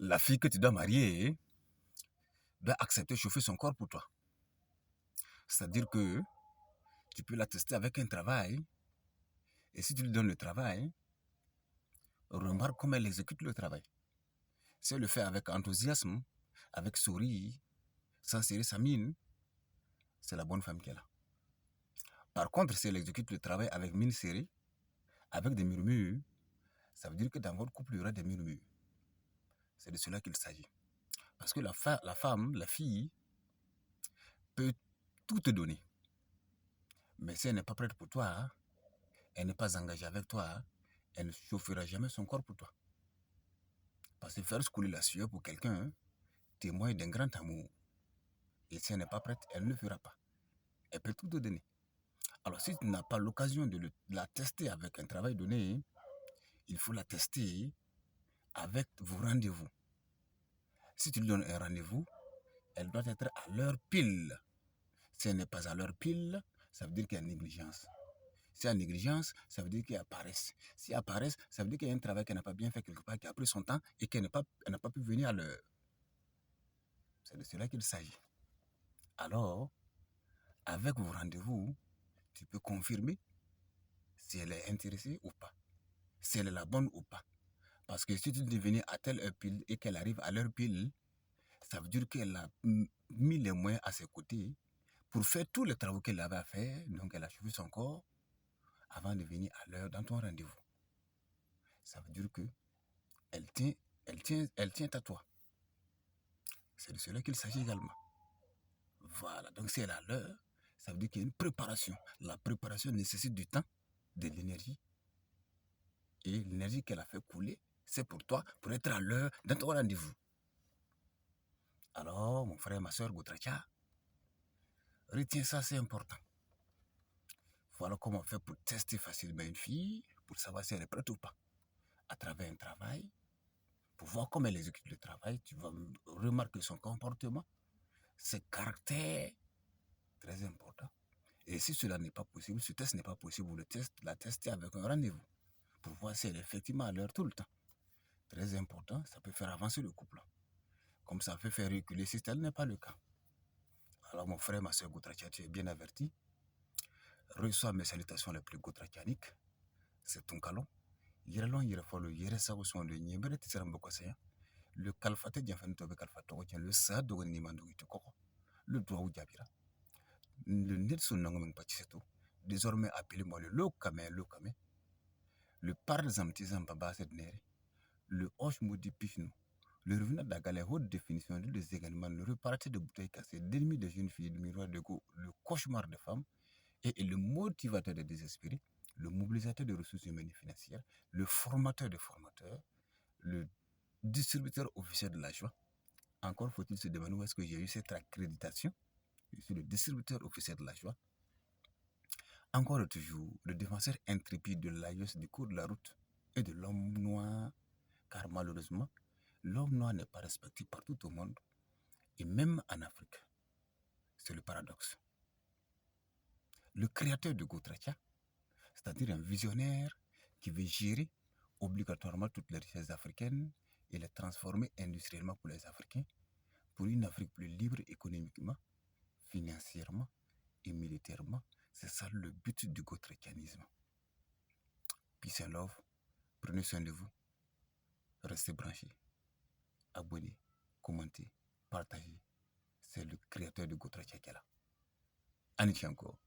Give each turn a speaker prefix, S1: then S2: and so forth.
S1: la fille que tu dois marier doit accepter de chauffer son corps pour toi. C'est-à-dire que tu peux la tester avec un travail, et si tu lui donnes le travail, remarque comment elle exécute le travail. Si elle le fait avec enthousiasme, avec sourire, sans serrer sa mine, c'est la bonne femme qu'elle a. Par contre, si elle exécute le travail avec mine serrée, avec des murmures, ça veut dire que dans votre couple, il y aura des murmures. C'est de cela qu'il s'agit. Parce que la femme, la fille, peut tout te donner. Mais si elle n'est pas prête pour toi, elle n'est pas engagée avec toi, elle ne chauffera jamais son corps pour toi. Parce que faire couler la sueur pour quelqu'un témoigne d'un grand amour. Et si elle n'est pas prête, elle ne le fera pas. Elle peut tout te donner. Alors si tu n'as pas l'occasion de la tester avec un travail donné, il faut la tester avec vos rendez-vous. Si tu lui donnes un rendez-vous, elle doit être à l'heure pile. Si elle n'est pas à l'heure pile, ça veut dire qu'il y a négligence. Si il y a négligence, ça veut dire qu'il y a paresse. Si il y a paresse, ça veut dire qu'il y a un travail qu'elle n'a pas bien fait quelque part, qui a pris son temps et qu'elle n'a pas pu venir à l'heure. C'est de cela qu'il s'agit. Alors, avec vos rendez-vous, tu peux confirmer si elle est intéressée ou pas, si elle est la bonne ou pas. Parce que si tu dis venir à telle heure pile et qu'elle arrive à l'heure pile, ça veut dire qu'elle a mis les moyens à ses côtés pour faire tous les travaux qu'elle avait à faire. Donc, elle a chauffé son corps avant de venir à l'heure dans ton rendez-vous. Ça veut dire que elle tient à toi. C'est de cela qu'il s'agit également. Voilà, donc si elle est à l'heure, ça veut dire qu'il y a une préparation. La préparation nécessite du temps, de l'énergie. Et l'énergie qu'elle a fait couler, c'est pour toi, pour être à l'heure dans ton rendez-vous. Alors, mon frère, ma soeur Goutracha, retiens ça, c'est important. Voilà comment on fait pour tester facilement une fille, pour savoir si elle est prête ou pas. À travers un travail, pour voir comment elle exécute le travail, tu vas remarquer son comportement, ses caractères, très important. Et si cela n'est pas possible, ce test n'est pas possible, vous la tester avec un rendez-vous, pour voir si elle est effectivement à l'heure tout le temps. Très important, ça peut faire avancer le couple. Comme ça peut faire reculer si tel n'est pas le cas. Alors mon frère, ma soeur Goutracha, tu es bien averti. Reçois mes salutations les plus goutrachianiques. C'est ton calon. Yirelon yirefolo yiresa usman de nyembere tisera mboko seya. Le kalfate diafan tobe kalfate tien le sa dogo ni mandu itu koko. Le doigt ou diabira. Le Nelson nangomeng pachiseto. Désormais appelez-moi le lokame. Le parzamtizam baba sedneri. Le hoche moudi pichnou. Le revenant d'aga les hautes définitions de également le reparti de bouteilles cassées, l'ennemi des jeunes filles, le miroir de go, le cauchemar des femmes et le motivateur des désespérés, le mobilisateur de ressources humaines et financières, le formateur des formateurs, le distributeur officiel de la joie. Encore faut-il se demander où est-ce que j'ai eu cette accréditation. Je suis le distributeur officiel de la joie. Encore et toujours, le défenseur intrépide de l'AIOS du cours de la route et de l'homme noir, car malheureusement, l'homme noir n'est pas respecté partout au monde, et même en Afrique. C'est le paradoxe. Le créateur de Goutracha, c'est-à-dire un visionnaire qui veut gérer obligatoirement toutes les richesses africaines et les transformer industriellement pour les Africains, pour une Afrique plus libre économiquement, financièrement et militairement. C'est ça le but du goutrachianisme. Peace and love. Prenez soin de vous. Restez branchés. Abonnez, commentez, partagez. C'est le créateur de Goutracha qui est là. Anichi encore.